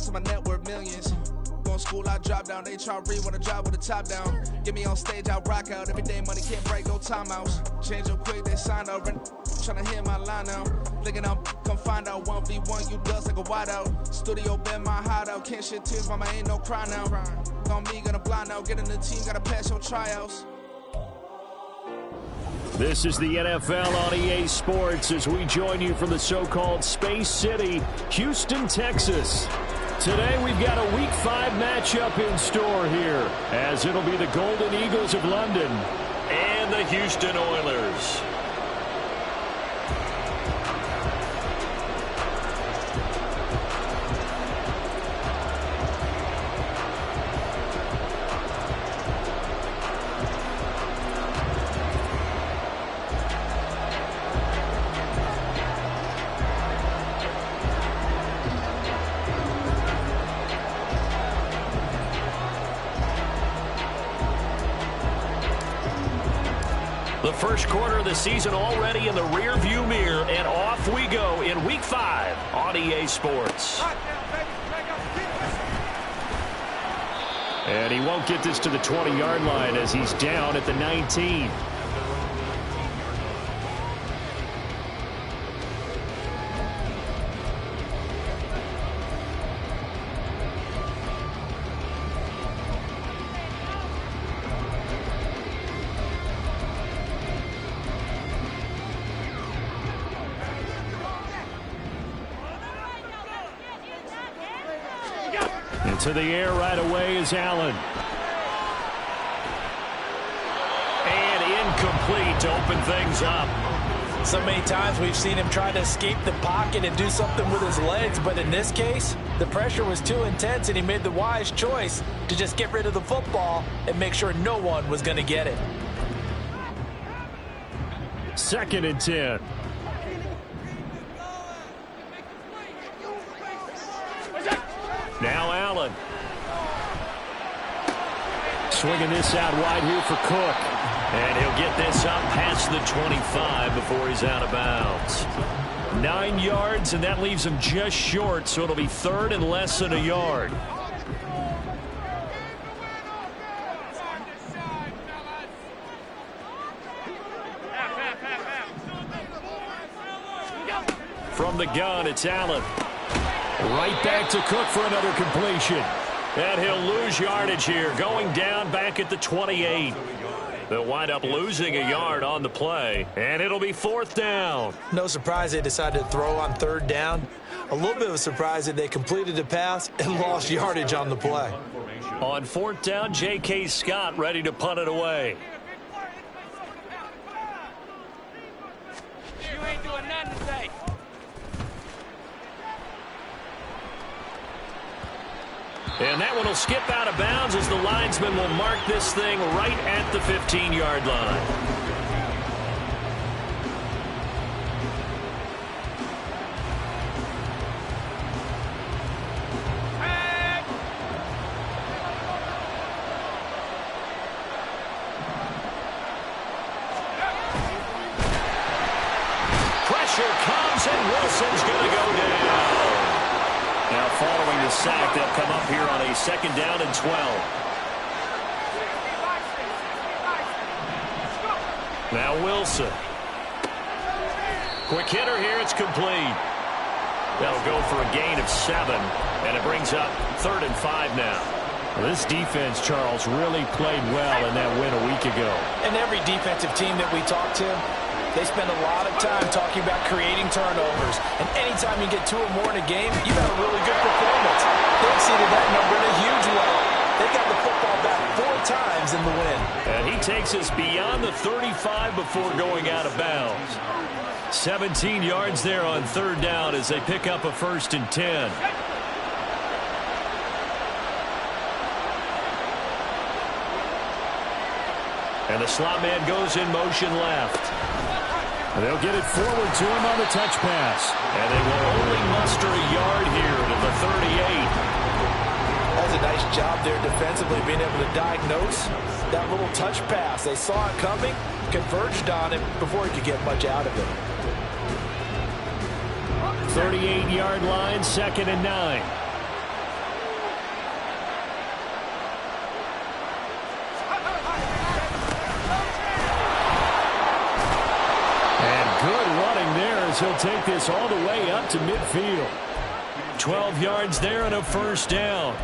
and my net worth millions. Going to school, I drop down. They try to read when I drop with the top down. Get me on stage, I rock out. Every day money can't break, no timeouts. Change up quick, they sign up. Trying to hear my line now. Thinking I'm come find out 1v1, you dust like a wideout. Studio been my hideout. Can't shed tears, mama ain't no cry now. On me, gonna blind out. Get in the team, gotta pass your tryouts. This is the NFL on EA Sports as we join you from the so-called Space City, Houston, Texas. Today we've got a Week 5 matchup in store here, as it'll be the Golden Eagles of London and the Houston Oilers. The first quarter of the season already in the rear-view mirror, and off we go in Week 5 on EA Sports. And he won't get this to the 20-yard line as he's down at the 19. Into the air right away is Allen. And incomplete to open things up. So many times we've seen him try to escape the pocket and do something with his legs, but in this case, the pressure was too intense and he made the wise choice to just get rid of the football and make sure no one was going to get it. 2nd and 10. Now Allen. Swinging this out wide here for Cook. And he'll get this up past the 25 before he's out of bounds. 9 yards, and that leaves him just short, so it'll be 3rd and less than a yard. From the gun, it's Allen. Right back to Cook for another completion. And he'll lose yardage here, going down back at the 28. They'll wind up losing a yard on the play, and it'll be 4th down. No surprise they decided to throw on 3rd down. A little bit of a surprise that they completed the pass and lost yardage on the play. On 4th down, J.K. Scott ready to punt it away. You ain't doing nothing today. And that one will skip out of bounds as the linesman will mark this thing right at the 15-yard line. Pressure comes and Wilson's going to go down. Now following the sack, they'll come up here on a 2nd down and 12. Now Wilson. Quick hitter here, it's complete. That'll go for a gain of 7, and it brings up 3rd and 5 now. Well, this defense, Charles, really played well in that win a week ago. And every defensive team that we talk to, they spend a lot of time talking about creating turnovers. And anytime you get 2 or more in a game, you've had a really good performance. They exceeded that number in a huge way. They got the football back 4 times in the win. And he takes us beyond the 35 before going out of bounds. 17 yards there on 3rd down as they pick up a 1st and 10. And the slot man goes in motion left. And they'll get it forward to him on the touch pass. And they will only muster a yard here to the 38. That's a nice job there defensively, being able to diagnose that little touch pass. They saw it coming, converged on it before he could get much out of it. 38-yard line, 2nd and 9. as he'll take this all the way up to midfield. 12 yards there and a first down.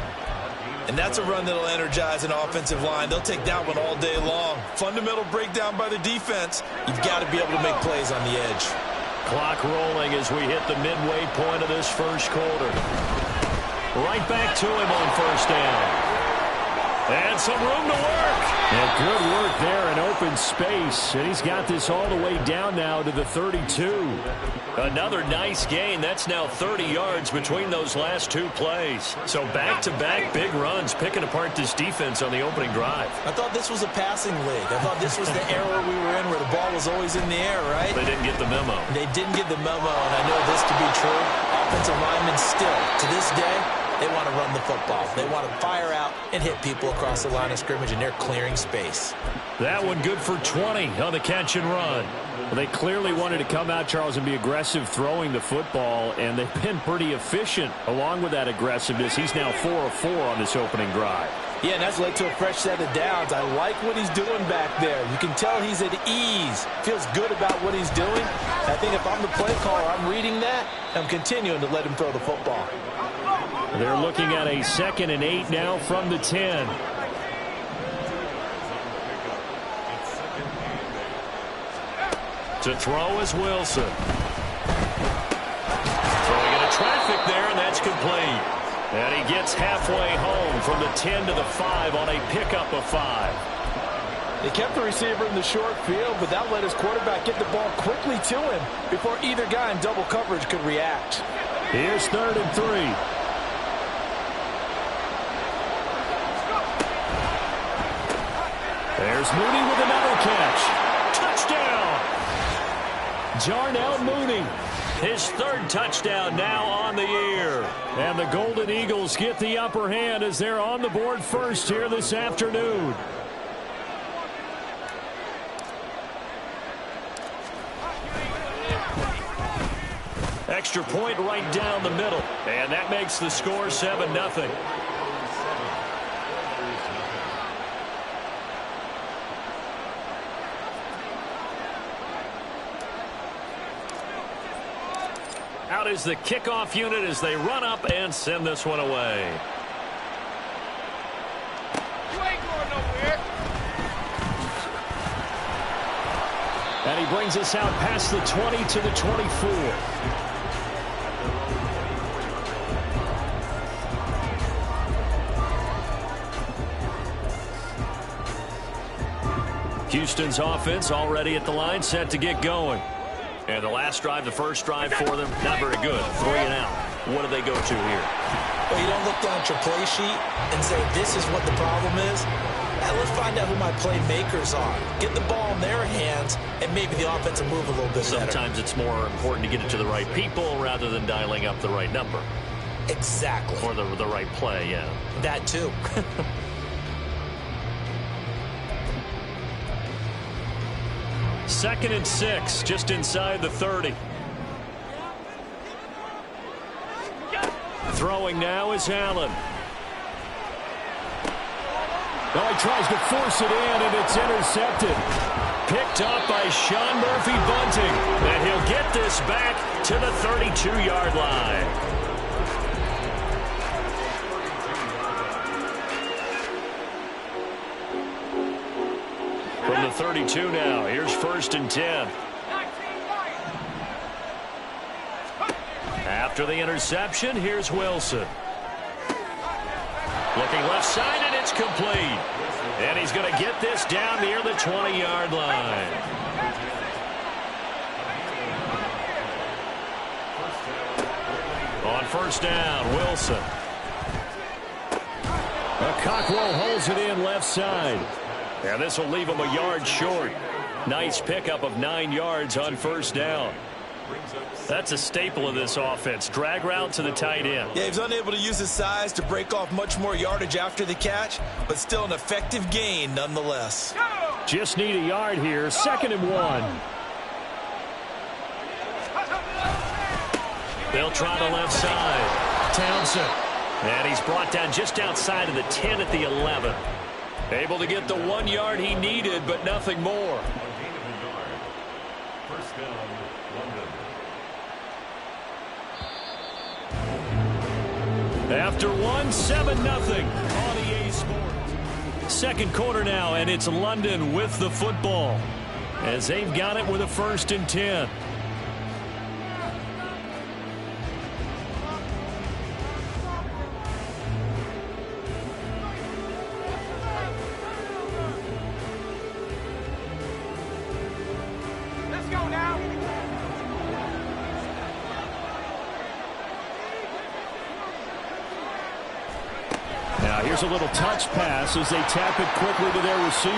And that's a run that'll energize an offensive line. They'll take that one all day long. Fundamental breakdown by the defense. You've got to be able to make plays on the edge. Clock rolling as we hit the midway point of this first quarter. Right back to him on first down. And some room to work. And good work there in open space. And he's got this all the way down now to the 32. Another nice gain. That's now 30 yards between those last two plays. So back-to-back big runs, picking apart this defense on the opening drive. I thought this was a passing league. I thought this was the era we were in where the ball was always in the air, right? They didn't get the memo. They didn't get the memo, and I know this to be true. Offensive linemen still, to this day, they want to run the football. They want to fire out and hit people across the line of scrimmage, and they're clearing space. That one good for 20 on the catch and run. Well, they clearly wanted to come out, Charles, and be aggressive throwing the football, and they've been pretty efficient along with that aggressiveness. He's now 4 of 4 on this opening drive. Yeah, and that's led to a fresh set of downs. I like what he's doing back there. You can tell he's at ease. Feels good about what he's doing. I think if I'm the play caller, I'm reading that. I'm continuing to let him throw the football. They're looking at a 2nd and 8 now from the 10. To throw is Wilson. Throwing into traffic there, and that's complete. And he gets halfway home from the 10 to the 5 on a pickup of 5. They kept the receiver in the short field, but that let his quarterback get the ball quickly to him before either guy in double coverage could react. Here's 3rd and 3. There's Mooney with another catch. Touchdown! Jarnell Mooney. His 3rd touchdown now on the year. And the Golden Eagles get the upper hand as they're on the board first here this afternoon. Extra point right down the middle. And that makes the score 7-0. Out is the kickoff unit as they run up and send this one away. You ain't going nowhere. And he brings us out past the 20 to the 24. Houston's offense already at the line, set to get going. And the last drive, the first drive for them, not very good. 3 and out. What do they go to here? Well, you don't look down at your play sheet and say, this is what the problem is. Let's find out who my playmakers are. Get the ball in their hands, and maybe the offense will move a little bit better. Sometimes it's more important to get it to the right people rather than dialing up the right number. Exactly. Or the right play, yeah. That too. 2nd and 6, just inside the 30. Throwing now is Allen. Oh, he tries to force it in, and it's intercepted. Picked up by Sean Murphy-Bunting. And he'll get this back to the 32-yard line. From the 32 now, here's 1st and 10. After the interception, here's Wilson. Looking left side, and it's complete. And he's going to get this down near the 20-yard line. On first down, Wilson. Cockrell holds it in left side. And this will leave him a yard short. Nice pickup of 9 yards on first down. That's a staple of this offense. Drag route to the tight end. Yeah, he's unable to use his size to break off much more yardage after the catch, but still an effective gain nonetheless. Just need a yard here. 2nd and 1. They'll try the left side. Townsend. And he's brought down just outside of the 10 at the 11. Able to get the 1 yard he needed, but nothing more. After one, 7-0 on EA Sports. Second quarter now, and it's London with the football as they've got it with a 1st and 10. Let's go now. Now here's a little touch pass as they tap it quickly to their receiver.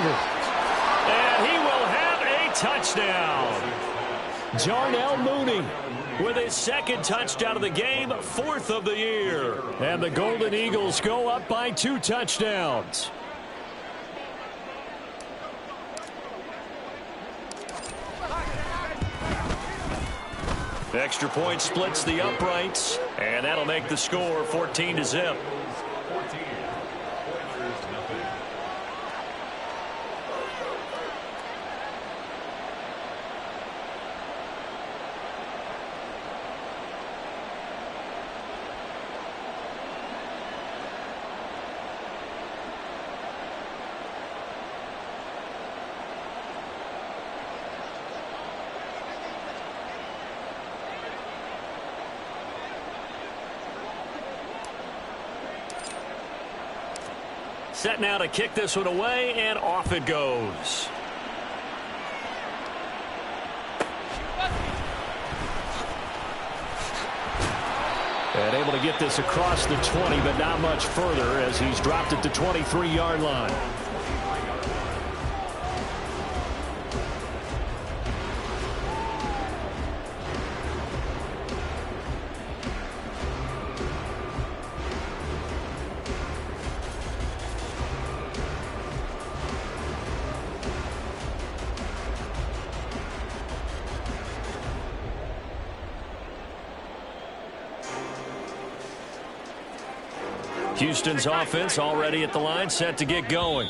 And he will have a touchdown. Jarnell Mooney with his 2nd touchdown of the game, 4th of the year. And the Golden Eagles go up by 2 touchdowns. Extra point splits the uprights, and that'll make the score 14-0. Set now to kick this one away, and off it goes. And able to get this across the 20, but not much further as he's dropped at the 23-yard line. Houston's offense already at the line, set to get going.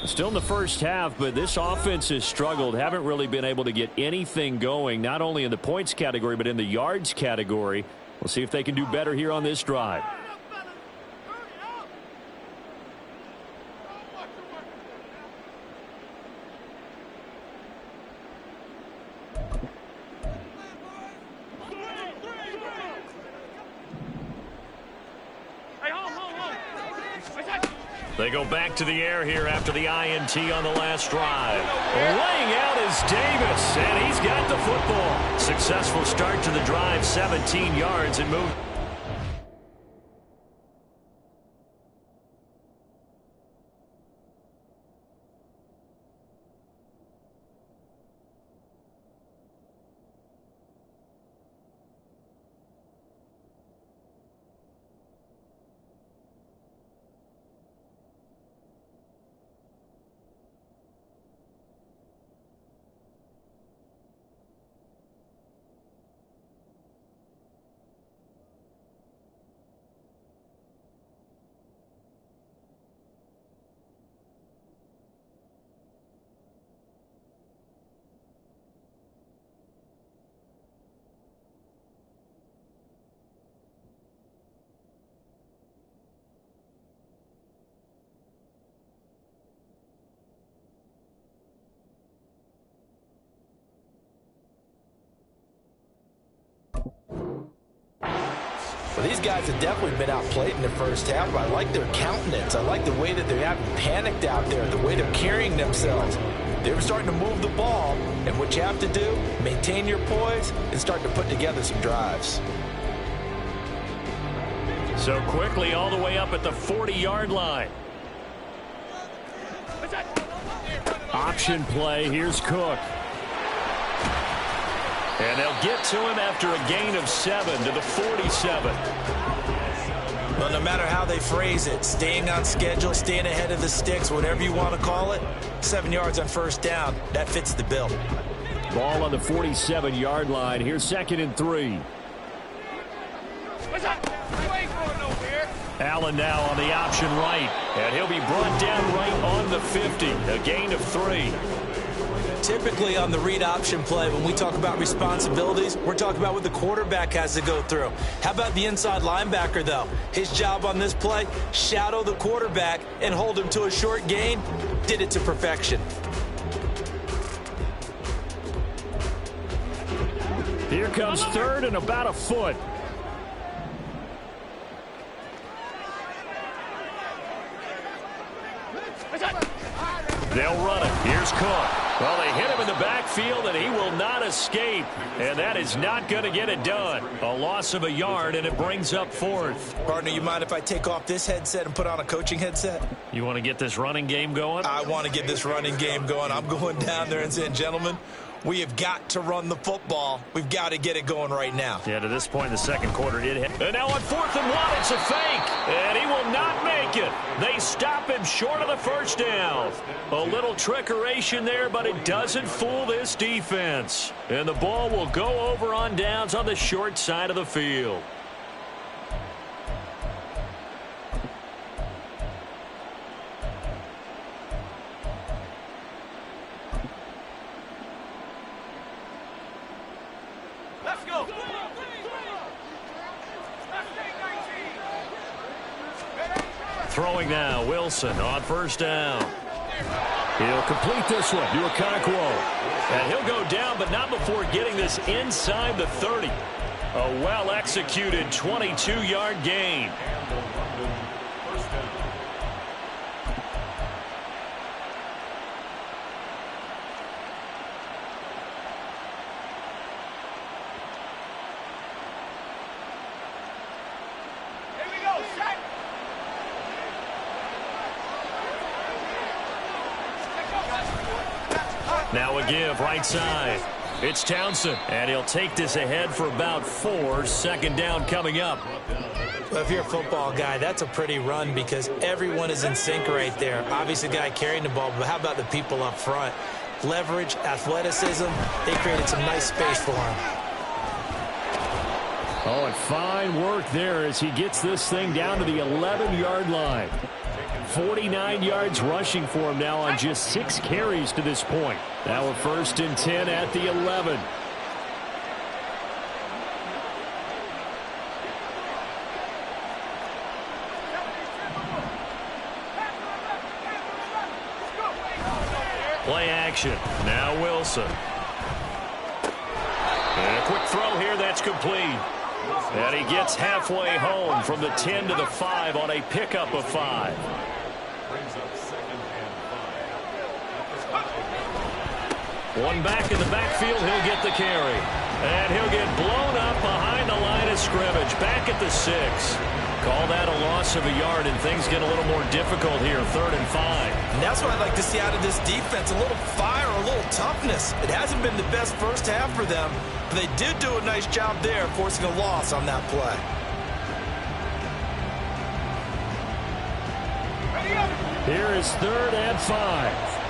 Still in the first half, but this offense has struggled. Haven't really been able to get anything going, not only in the points category, but in the yards category. We'll see if they can do better here on this drive. They go back to the air here after the INT on the last drive. Laying out is Davis, and he's got the football. Successful start to the drive, 17 yards and move. Well, these guys have definitely been outplayed in the first half, but I like their countenance. I like the way that they haven't panicked out there, the way they're carrying themselves. They're starting to move the ball, and what you have to do, maintain your poise and start to put together some drives. So quickly all the way up at the 40-yard line. Option play. Here's Cook. And they'll get to him after a gain of 7 to the 47. Well, no matter how they phrase it, staying on schedule, staying ahead of the sticks, whatever you want to call it, 7 yards on first down, that fits the bill. Ball on the 47-yard line. Here's 2nd and 3. Allen now on the option right, and he'll be brought down right on the 50. A gain of 3. Typically on the read option play, when we talk about responsibilities, we're talking about what the quarterback has to go through. How about the inside linebacker, though? His job on this play, shadow the quarterback and hold him to a short gain. Did it to perfection. Here comes third and about a foot. They'll run it. Here's Cook. Well, they hit him in the backfield, and he will not escape. And that is not going to get it done. A loss of a yard, and it brings up fourth. Partner, you mind if I take off this headset and put on a coaching headset? You want to get this running game going? I want to get this running game going. I'm going down there and saying, gentlemen, we have got to run the football. We've got to get it going right now. Yeah, to this point in the second quarter, it hit. And now on 4th and 1, it's a fake. And he will not make it. They stop him short of the first down. A little trickeration there, but it doesn't fool this defense. And the ball will go over on downs on the short side of the field. Throwing now, Wilson on first down. He'll complete this one to Okonkwo. And he'll go down, but not before getting this inside the 30. A well-executed 22-yard gain. Now a give right side. It's Townsend, and he'll take this ahead for about 4. Second down coming up. Well, if you're a football guy, that's a pretty run because everyone is in sync right there. Obviously, the guy carrying the ball, but how about the people up front? Leverage, athleticism, they created some nice space for him. Oh, and fine work there as he gets this thing down to the 11-yard line. 49 yards rushing for him now on just 6 carries to this point. Now a 1st and 10 at the 11. Play action. Now Wilson. And a quick throw here that's complete. And he gets halfway home from the 10 to the 5 on a pickup of 5. One back in the backfield, he'll get the carry. And he'll get blown up behind the line of scrimmage, back at the 6. Call that a loss of a yard, and things get a little more difficult here, 3rd and 5. And that's what I'd like to see out of this defense, a little fire, a little toughness. It hasn't been the best first half for them, but they did do a nice job there, forcing a loss on that play. Here is 3rd and 5.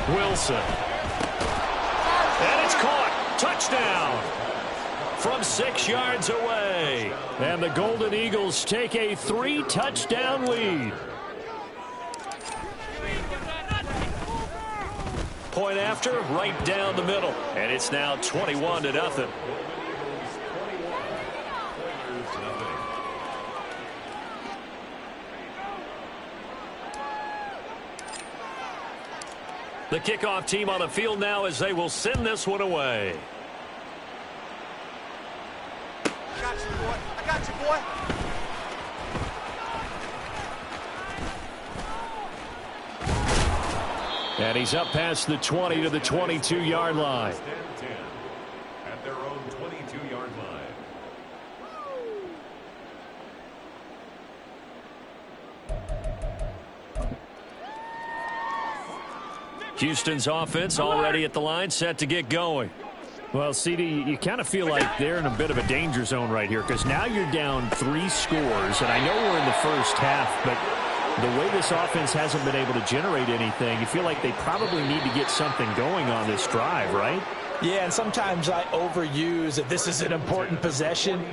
Wilson. And it's caught. Touchdown. From 6 yards away. And the Golden Eagles take a 3-touchdown lead. Point after, right down the middle. And it's now 21-0. The kickoff team on the field now as they will send this one away. I got you, boy. I got you, boy. And he's up past the 20 to the 22-yard line. At their own 22-yard line. Houston's offense already at the line, set to get going. Well, CD, you kind of feel like they're in a bit of a danger zone right here because now you're down 3 scores, and I know we're in the first half, but the way this offense hasn't been able to generate anything, you feel like they probably need to get something going on this drive, right? Yeah, and sometimes I overuse that this is an important possession.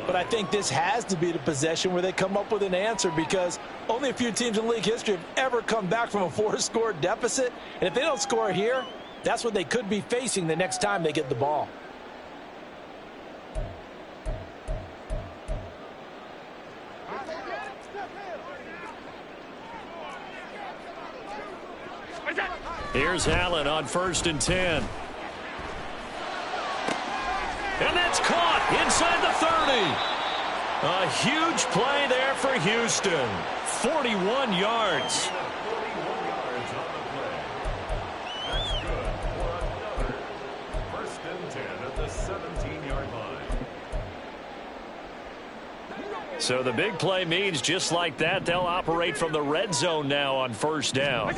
But I think this has to be the possession where they come up with an answer, because only a few teams in league history have ever come back from a 4-score deficit. And if they don't score here, that's what they could be facing the next time they get the ball. Here's Allen on 1st and 10. And that's caught inside the 30. A huge play there for Houston. 41 yards. 41 yards on the play. That's good for another 1st and 10 at the 17-yard line. So the big play means just like that, they'll operate from the red zone now on 1st down.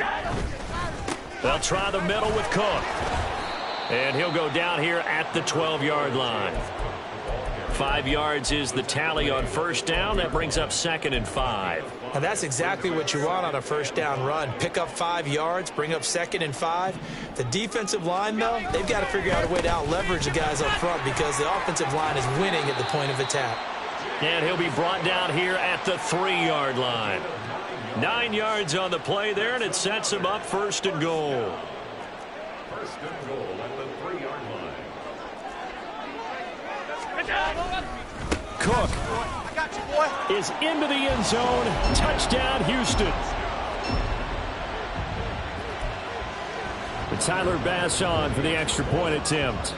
They'll try the middle with Cook. And he'll go down here at the 12-yard line. 5 yards is the tally on 1st down. That brings up 2nd and 5. And that's exactly what you want on a 1st down run. Pick up 5 yards, bring up 2nd and 5. The defensive line, though, they've got to figure out a way to out-leverage the guys up front, because the offensive line is winning at the point of attack. And he'll be brought down here at the 3-yard line. 9 yards on the play there, and it sets him up 1st and goal. 1st and goal at the 3-yard line. Cook I got you, boy. is into the end zone. Touchdown, Houston. And Tyler Bass on for the extra point attempt.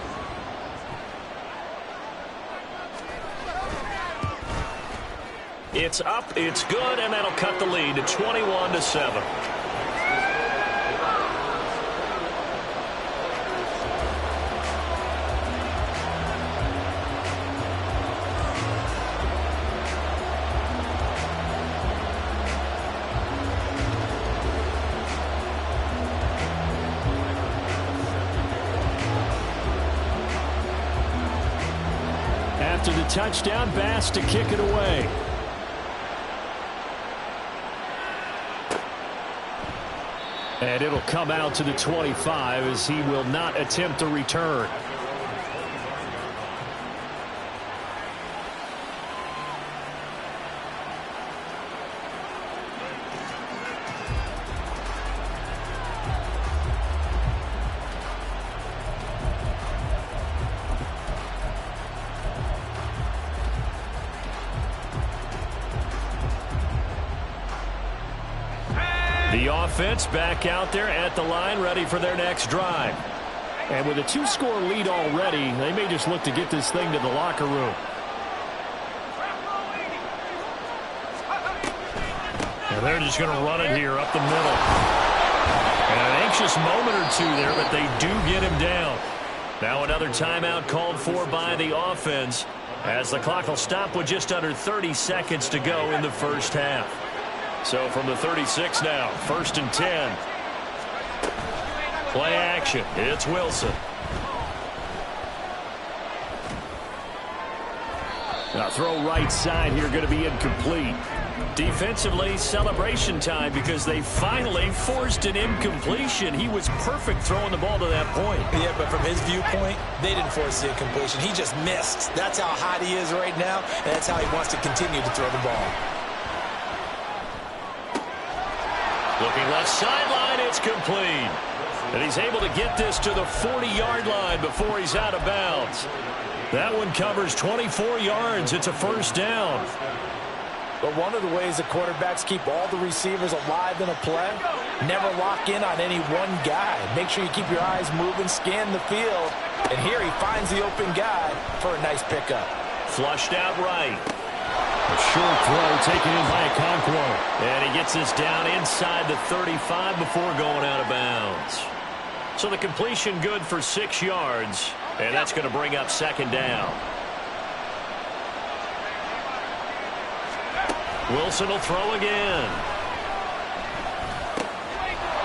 It's up, it's good, and that'll cut the lead to 21-7. After the touchdown, Bass to kick it away. And it'll come out to the 25 as he will not attempt a return. The offense back out there at the line, ready for their next drive. And with a 2-score lead already, they may just look to get this thing to the locker room. And they're just going to run it here up the middle. And an anxious moment or two there, but they do get him down. Now another timeout called for by the offense, as the clock will stop with just under 30 seconds to go in the first half. So from the 36 now, 1st and 10. Play action. It's Wilson. Now throw right side here, going to be incomplete. Defensively, celebration time, because they finally forced an incompletion. He was perfect throwing the ball to that point. Yeah, but from his viewpoint, they didn't force the incompletion. He just missed. That's how hot he is right now, and that's how he wants to continue to throw the ball. Looking left sideline, it's complete. And he's able to get this to the 40-yard line before he's out of bounds. That one covers 24 yards. It's a 1st down. But one of the ways the quarterbacks keep all the receivers alive in a play, never lock in on any one guy. Make sure you keep your eyes moving, scan the field. And here he finds the open guy for a nice pickup. Flushed out right. A short throw taken in by Okonkwo. And he gets this down inside the 35 before going out of bounds. So the completion good for 6 yards. And that's going to bring up 2nd down. Wilson will throw again.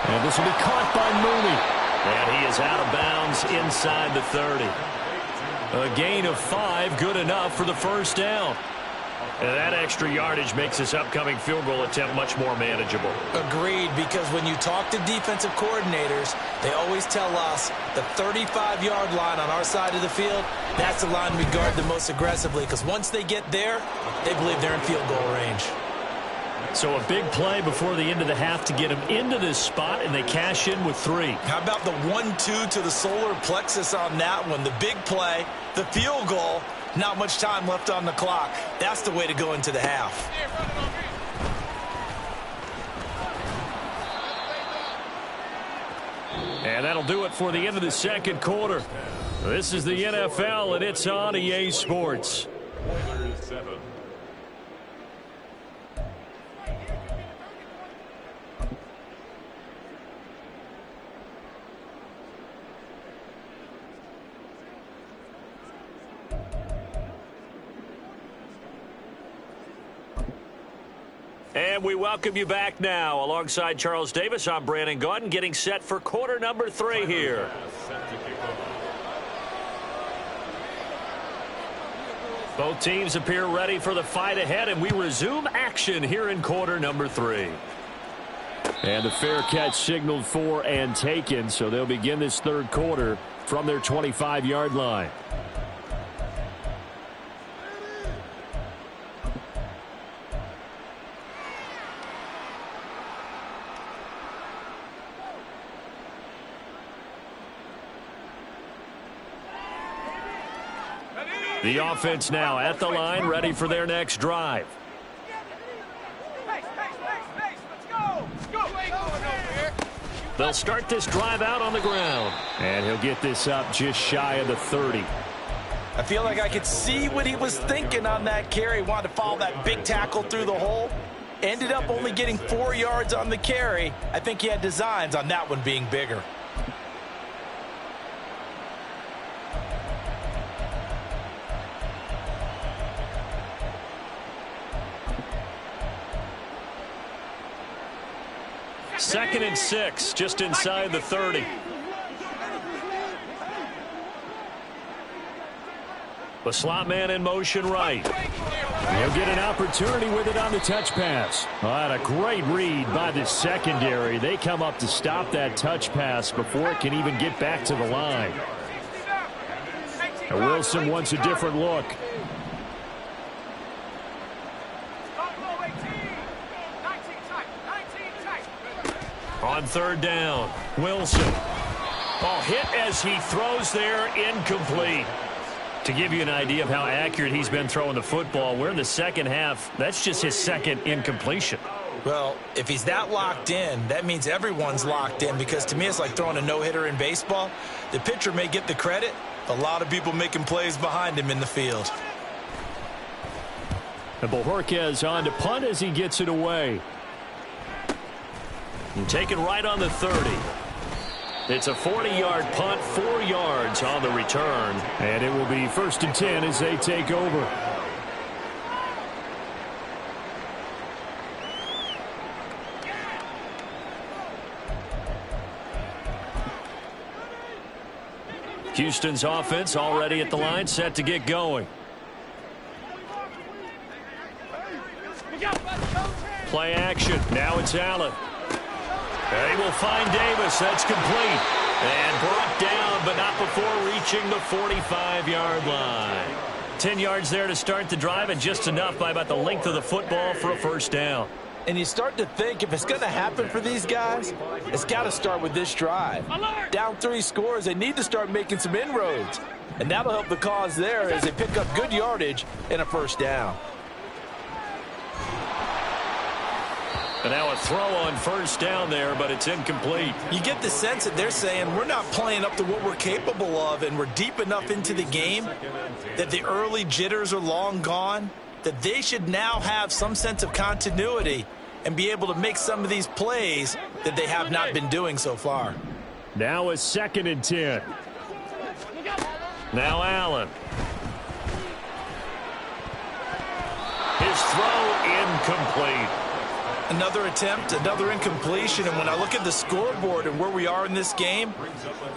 And this will be caught by Mooney. And he is out of bounds inside the 30. A gain of 5, good enough for the 1st down. And that extra yardage makes this upcoming field goal attempt much more manageable. Agreed, because when you talk to defensive coordinators, they always tell us the 35-yard line on our side of the field, that's the line we guard the most aggressively, because once they get there, they believe they're in field goal range. So a big play before the end of the half to get them into this spot, and they cash in with 3. How about the 1-2 to the solar plexus on that one? The big play, the field goal, not much time left on the clock. That's the way to go into the half. And that'll do it for the end of the second quarter. This is the NFL, and it's on EA Sports. Oilers 7. And we welcome you back now. Alongside Charles Davis, I'm Brandon Gaudin, getting set for quarter number 3 here. Both teams appear ready for the fight ahead, and we resume action here in quarter number 3. And the fair catch signaled for and taken, so they'll begin this third quarter from their 25-yard line. The offense now at the line, ready for their next drive. They'll start this drive out on the ground. And he'll get this up just shy of the 30. I feel like I could see what he was thinking on that carry. Wanted to follow that big tackle through the hole. Ended up only getting 4 yards on the carry. I think he had designs on that one being bigger. Second and 6, just inside the 30. The slot man in motion right. He'll get an opportunity with it on the touch pass. A great read by the secondary. They come up to stop that touch pass before it can even get back to the line. And Wilson wants a different look. On third down, Wilson. Ball hit as he throws there, incomplete. To give you an idea of how accurate he's been throwing the football, we're in the second half. That's just his second incompletion. Well, if he's that locked in, that means everyone's locked in, because to me it's like throwing a no-hitter in baseball. The pitcher may get the credit, a lot of people making plays behind him in the field. And Bojorquez on to punt as he gets it away. And taken right on the 30. It's a 40-yard punt, 4 yards on the return. And it will be 1st and 10 as they take over. Houston's offense already at the line, set to get going. Play action. Now it's Allen. They will find Davis. That's complete. And brought down, but not before reaching the 45-yard line. 10 yards there to start the drive, and just enough by about the length of the football for a first down. And you start to think, if it's going to happen for these guys, it's got to start with this drive. Down 3 scores, they need to start making some inroads. And that'll help the cause there as they pick up good yardage and a first down. And now a throw on first down there, but it's incomplete. You get the sense that they're saying we're not playing up to what we're capable of, and we're deep enough into the game that the early jitters are long gone, that they should now have some sense of continuity and be able to make some of these plays that they have not been doing so far. Now a 2nd and 10. Now Allen. His throw incomplete. Another attempt, another incompletion, and when I look at the scoreboard and where we are in this game,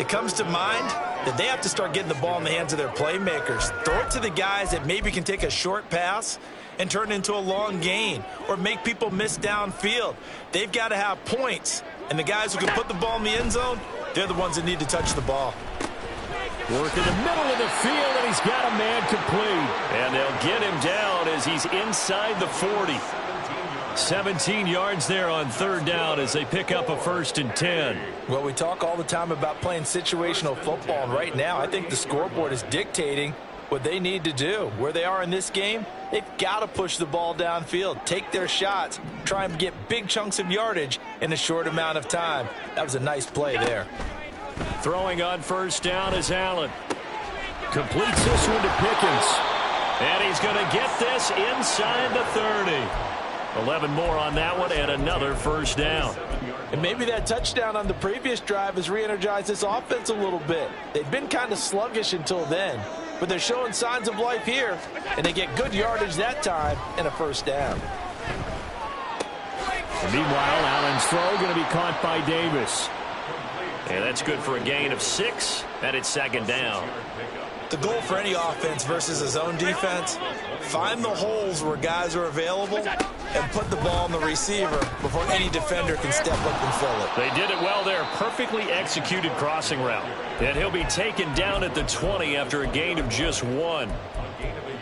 it comes to mind that they have to start getting the ball in the hands of their playmakers. Throw it to the guys that maybe can take a short pass and turn it into a long gain or make people miss downfield. They've got to have points, and the guys who can put the ball in the end zone, they're the ones that need to touch the ball. Work in the middle of the field, and he's got a man complete. And they'll get him down as he's inside the 40. 17 yards there on third down as they pick up a 1st and 10. Well, we talk all the time about playing situational football, and right now I think the scoreboard is dictating what they need to do. Where they are in this game, they've got to push the ball downfield, take their shots, try and get big chunks of yardage in a short amount of time. That was a nice play there. Throwing on 1st down is Allen. Completes this one to Pickens. And he's going to get this inside the 30. 11 more on that one and another 1st down. And maybe that touchdown on the previous drive has re-energized this offense a little bit. They've been kind of sluggish until then, but they're showing signs of life here, and they get good yardage that time and a 1st down. And meanwhile, Allen's throw going to be caught by Davis. And that's good for a gain of 6, and it's 2nd down. The goal for any offense versus a zone defense, find the holes where guys are available and put the ball on the receiver before any defender can step up and fill it. They did it well there. Perfectly executed crossing route. And he'll be taken down at the 20 after a gain of just 1.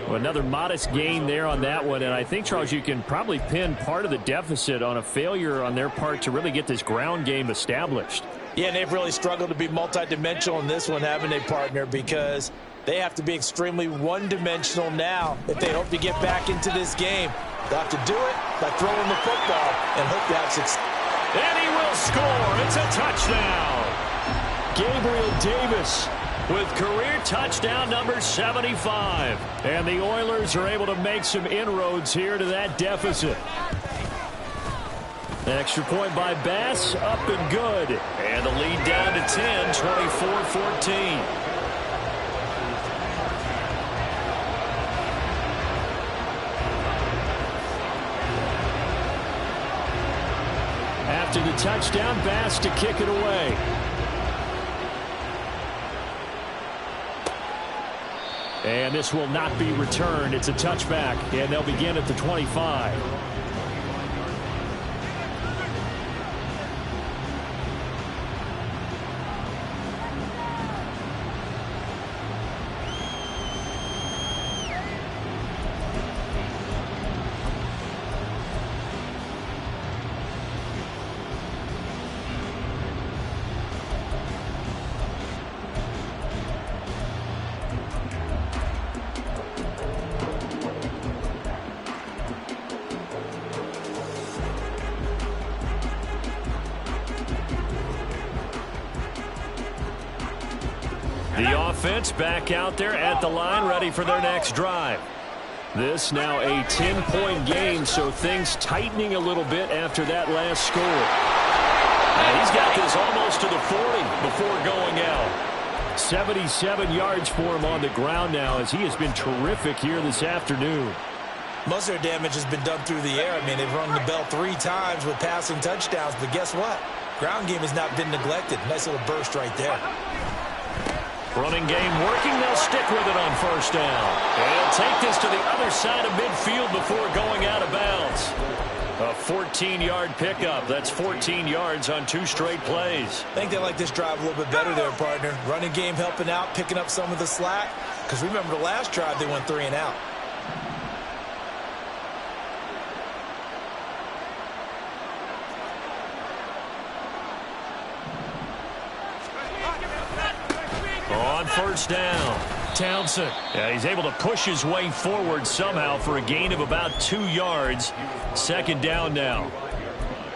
Well, another modest gain there on that one. And I think, Charles, you can probably pin part of the deficit on a failure on their part to really get this ground game established. Yeah, and they've really struggled to be multidimensional in this one, haven't they, partner? Because they have to be extremely one-dimensional now if they hope to get back into this game. They'll have to do it by throwing the football and hope to have success. And he will score. It's a touchdown. Gabriel Davis with career touchdown number 75. And the Oilers are able to make some inroads here to that deficit. Extra point by Bass, up and good. And the lead down to 10, 24-14. After the touchdown, Bass to kick it away. And this will not be returned. It's a touchback, and they'll begin at the 25. The offense back out there at the line, ready for their next drive. This now a 10-point game, so things tightening a little bit after that last score. And he's got this almost to the 40 before going out. 77 yards for him on the ground now as he has been terrific here this afternoon. Most of their damage has been done through the air. I mean, they've rung the bell 3 times with passing touchdowns, but guess what? Ground game has not been neglected. Nice little burst right there. Running game working. They'll stick with it on 1st down. And he'll take this to the other side of midfield before going out of bounds. A 14-yard pickup. That's 14 yards on 2 straight plays. I think they like this drive a little bit better there, partner. Running game helping out, picking up some of the slack. Because remember the last drive, they went 3 and out. On 1st down, Townsend. Yeah, he's able to push his way forward somehow for a gain of about 2 yards. 2nd down now.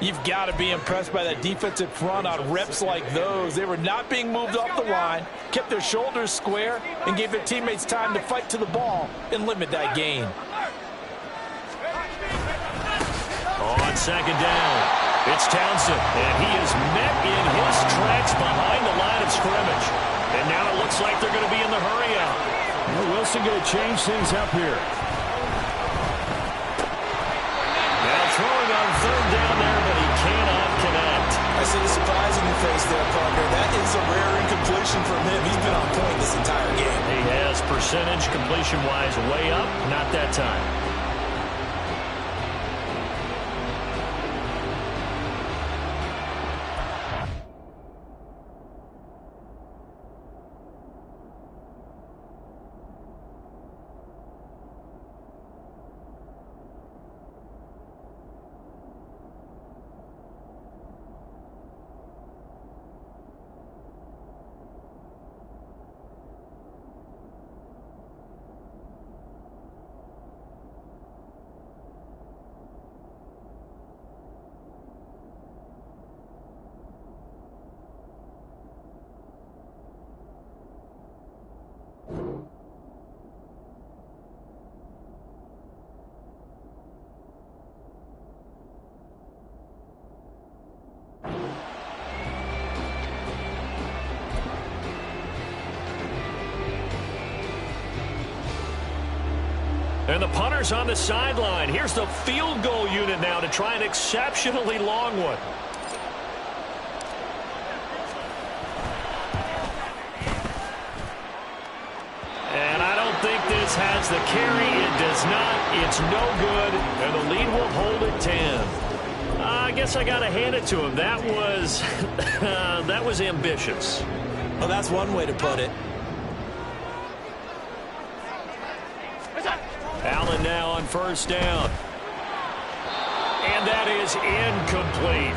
You've got to be impressed by that defensive front on reps like those. They were not being moved off the line, kept their shoulders square, and gave their teammates time to fight to the ball and limit that gain. On 2nd down, it's Townsend, and he is met in his tracks behind the line of scrimmage. And now it looks like they're going to be in the hurry out. Well, Wilson going to change things up here. Now throwing on 3rd down there, but he cannot connect. I see the surprise in your face there, partner. That is a rare incompletion from him. He's been on point this entire game. He has percentage completion-wise way up. Not that time. And the punter's on the sideline. Here's the field goal unit now to try an exceptionally long one. And I don't think this has the carry. It does not. It's no good. And the lead will hold at 10. I guess I got to hand it to him. That was, that was ambitious. Well, that's one way to put it. Allen now on first down. And that is incomplete.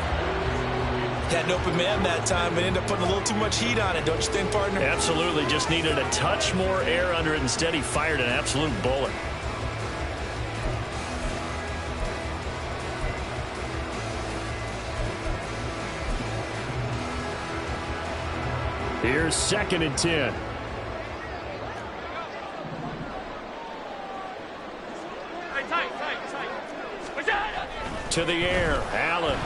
Had an open man that time, but ended up putting a little too much heat on it, don't you think, partner? Absolutely. Just needed a touch more air under it. Instead, he fired an absolute bullet. Here's 2nd and 10. To the air, Allen.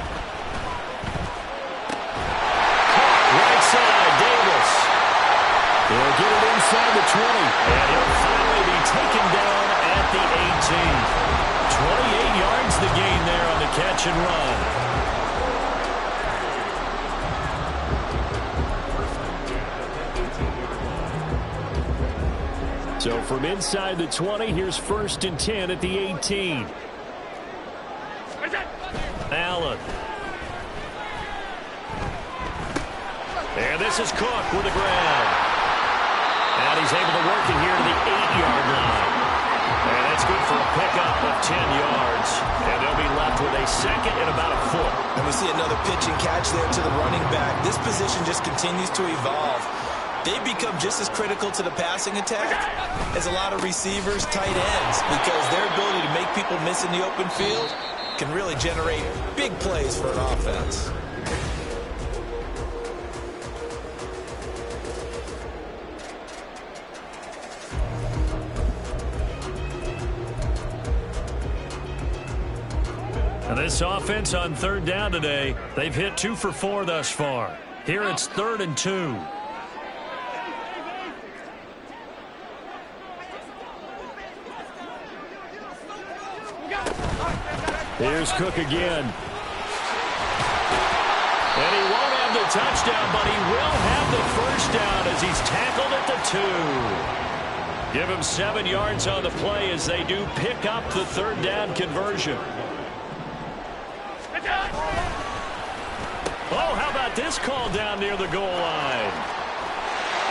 Right side, Davis. He'll get it inside the 20. And he'll finally be taken down at the 18. 28 yards the gain there on the catch and run. So from inside the 20, here's 1st and 10 at the 18. Allen. And this is Cook with the grab. And he's able to work it here to the 8-yard line. And that's good for a pickup of 10 yards. And they'll be left with a 2nd and about a foot. And we see another pitch and catch there to the running back. This position just continues to evolve. They've become just as critical to the passing attack as a lot of receivers, tight ends, because their ability to make people miss in the open field can really generate big plays for an offense. And this offense on 3rd down today, they've hit 2 for 4 thus far. Here it's 3rd and 2. Here's Cook again. And he won't have the touchdown, but he will have the first down as he's tackled at the 2. Give him 7 yards on the play as they do pick up the 3rd down conversion. Oh, how about this call down near the goal line?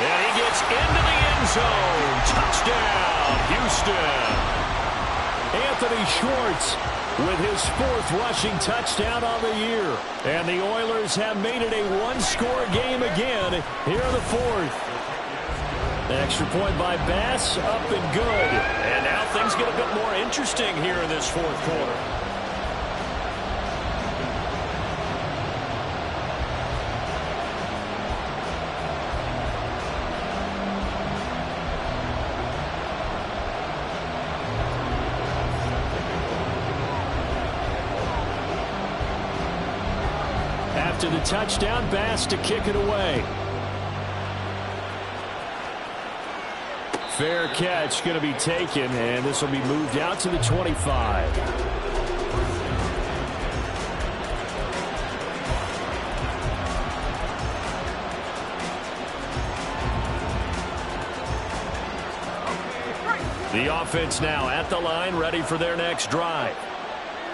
And he gets into the end zone. Touchdown, Houston. Anthony Schwartz with his 4th rushing touchdown on the year. And the Oilers have made it a 1-score game again here in the 4th. Extra point by Bass, up and good. And now things get a bit more interesting here in this 4th quarter. After the touchdown, Bass to kick it away. Fair catch going to be taken, and this will be moved out to the 25. The offense now at the line, ready for their next drive.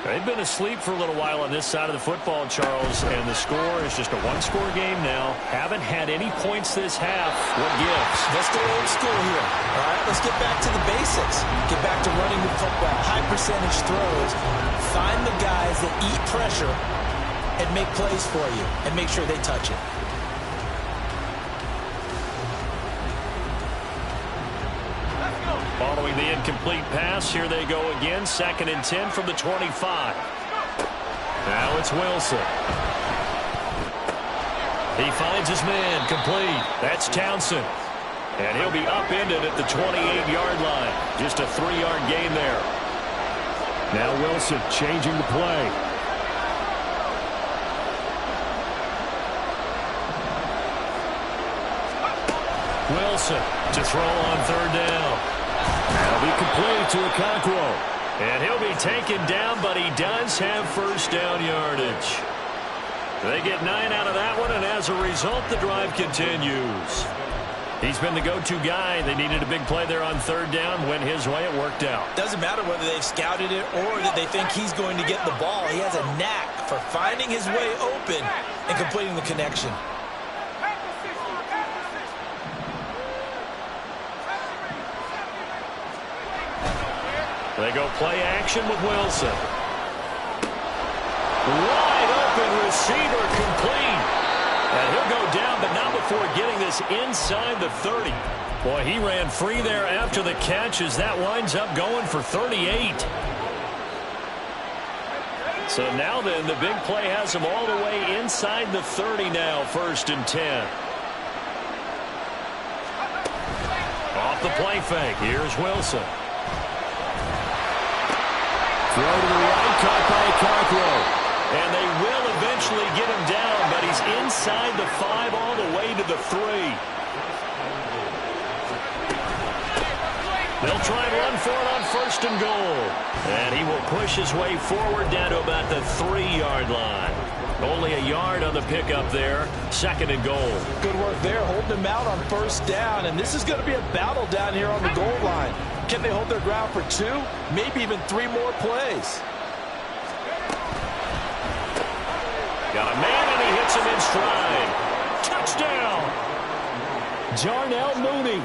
They've been asleep for a little while on this side of the football, Charles, and the score is just a 1-score game now. Haven't had any points this half. What gives? Let's go old school here. All right, let's get back to the basics. Get back to running the football, high percentage throws. Find the guys that eat pressure and make plays for you and make sure they touch it. Following the incomplete pass, here they go again. 2nd and 10 from the 25. Now it's Wilson. He finds his man, complete. That's Townsend. And he'll be upended at the 28-yard line. Just a 3-yard gain there. Now Wilson changing the play. Wilson to throw on 3rd down. That'll be complete to Okonkwo. And he'll be taken down, but he does have first down yardage. They get 9 out of that one, and as a result, the drive continues. He's been the go-to guy. They needed a big play there on third down. Went his way. It worked out. Doesn't matter whether they've scouted it or that they think he's going to get the ball. He has a knack for finding his way open and completing the connection. They go play action with Wilson. Wide open receiver complete. And he'll go down, but not before getting this inside the 30. Boy, he ran free there after the catch as that winds up going for 38. So now then, the big play has him all the way inside the 30 now, 1st and 10. Off the play fake. Here's Wilson. Throw to the right, caught by Okonkwo. And they will eventually get him down, but he's inside the 5 all the way to the 3. They'll try and run for it on 1st and goal. And he will push his way forward down to about the 3-yard line. Only a yard on the pickup there. 2nd and goal. Good work there, holding him out on 1st down. And this is going to be a battle down here on the goal line. Can they hold their ground for 2, maybe even 3 more plays? Got a man, and he hits him in stride. Touchdown! Jarnell Mooney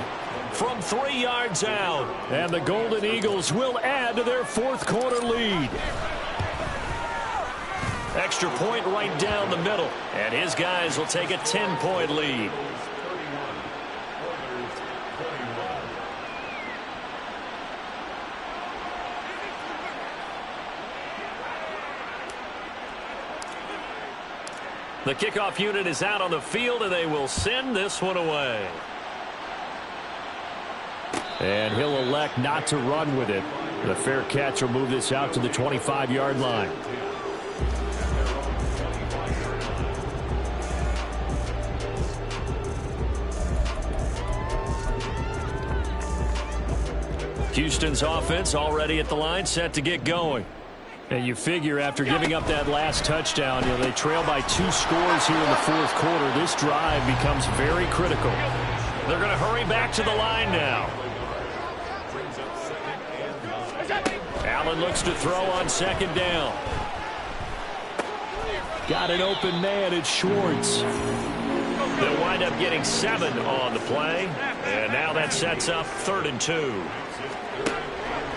from 3 yards out. And the Golden Eagles will add to their 4th quarter lead. Extra point right down the middle. And his guys will take a 10-point lead. The kickoff unit is out on the field, and they will send this one away. And he'll elect not to run with it. The fair catch will move this out to the 25-yard line. Houston's offense already at the line, set to get going. And you figure after giving up that last touchdown, they trail by 2 scores here in the 4th quarter. This drive becomes very critical. They're going to hurry back to the line now. Allen looks to throw on 2nd down. Got an open man. It's Schwartz. They'll wind up getting 7 on the play. And now that sets up 3rd and 2.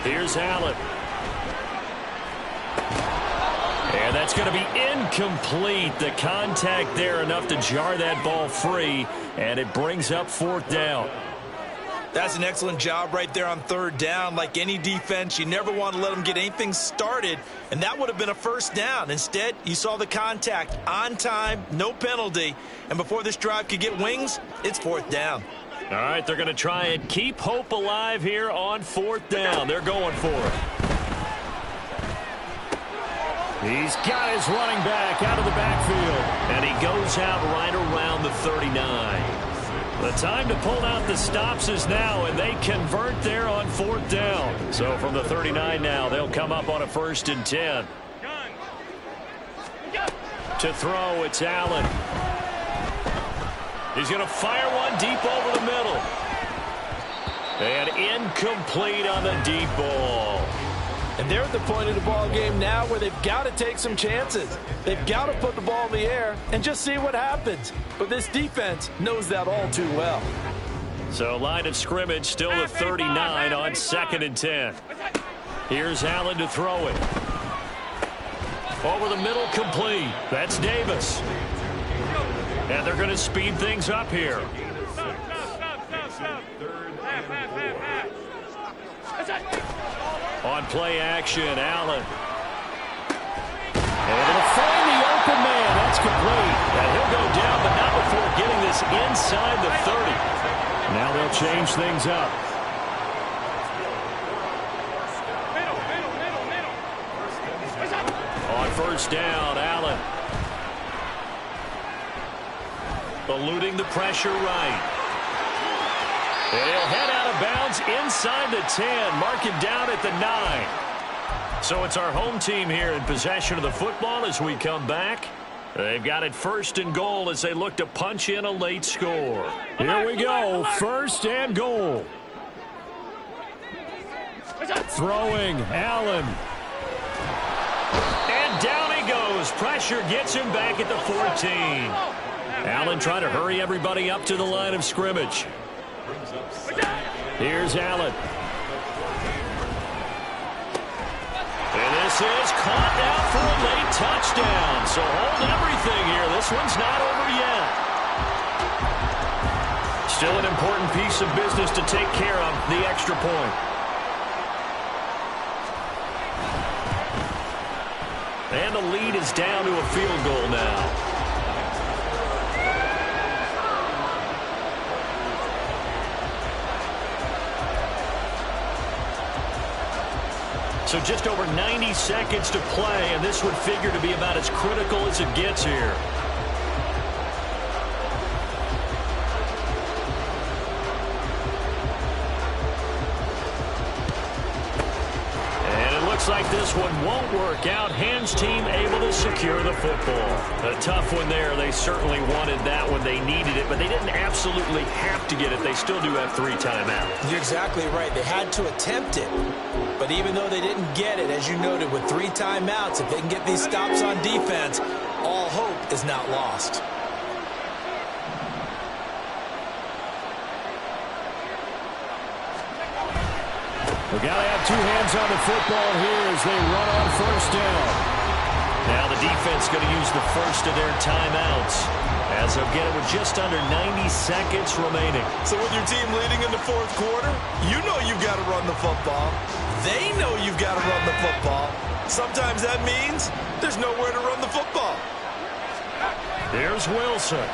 Here's Allen. And that's going to be incomplete. The contact there enough to jar that ball free, and it brings up 4th down. That's an excellent job right there on 3rd down. Like any defense, you never want to let them get anything started, and that would have been a 1st down. Instead, you saw the contact on time, no penalty, and before this drive could get wings, it's 4th down. All right, they're going to try and keep hope alive here on 4th down. They're going for it. He's got his running back out of the backfield, and he goes out right around the 39. The time to pull out the stops is now, and they convert there on 4th down. So from the 39 now, they'll come up on a 1st and 10. To throw, it's Allen. He's going to fire one deep over the middle. And incomplete on the deep ball. And they're at the point of the ball game now where they've got to take some chances. They've got to put the ball in the air and just see what happens. But this defense knows that all too well. So line of scrimmage still the 39 on 2nd and 10. Here's Allen to throw it. Over the middle, complete. That's Davis. And they're going to speed things up here. On play action, Allen. And it'll find the open man. That's complete. And he'll go down, but not before getting this inside the 30. Now they'll change things up. On 1st down, Allen. Eluding the pressure right. And he'll head out out of bounds inside the 10. Mark it down at the 9. So it's our home team here in possession of the football as we come back. They've got it 1st and goal as they look to punch in a late score. Here we go, 1st and goal. Throwing, Allen. And down he goes. Pressure gets him back at the 14. Allen trying to hurry everybody up to the line of scrimmage. Here's Allen. And this is caught now for a late touchdown. So hold everything here. This one's not over yet. Still an important piece of business to take care of, the extra point. And the lead is down to a field goal now. So just over 90 seconds to play, and this would figure to be about as critical as it gets here. Like this one won't work out. Hands team able to secure the football. A tough one there. They certainly wanted that when they needed it, but they didn't absolutely have to get it. They still do have 3 timeouts. You're exactly right. They had to attempt it. But even though they didn't get it, as you noted, with 3 timeouts, if they can get these stops on defense, all hope is not lost. We've got to have 2 hands on the football here as they run on 1st down. Now the defense going to use the first of their timeouts as they'll get it with just under 90 seconds remaining. So with your team leading in the 4th quarter, you know you've got to run the football. They know you've got to run the football. Sometimes that means there's nowhere to run the football. There's Wilson.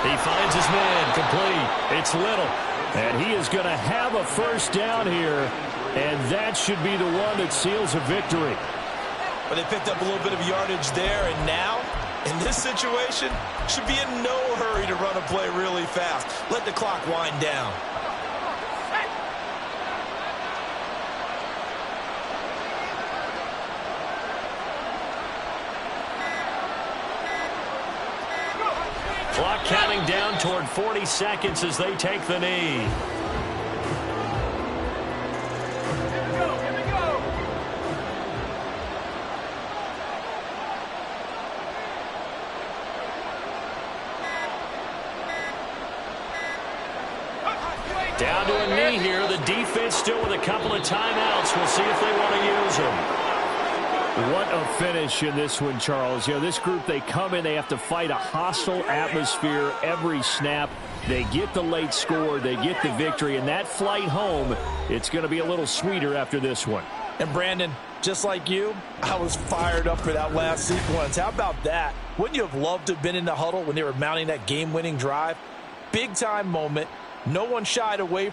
He finds his man complete. It's Little. And he is going to have a 1st down here, and that should be the one that seals a victory. But they picked up a little bit of yardage there, and now, in this situation, should be in no hurry to run a play really fast. Let the clock wind down. Clock counting down toward 40 seconds as they take the knee. Down to a knee here. The defense still with a couple of timeouts. We'll see if they want to use them. What a finish in this one, Charles. You know, this group, they come in, they have to fight a hostile atmosphere every snap. They get the late score, they get the victory, and that flight home, it's going to be a little sweeter after this one. And Brandon, just like you, I was fired up for that last sequence. How about that? Wouldn't you have loved to have been in the huddle when they were mounting that game-winning drive? Big-time moment. No one shied away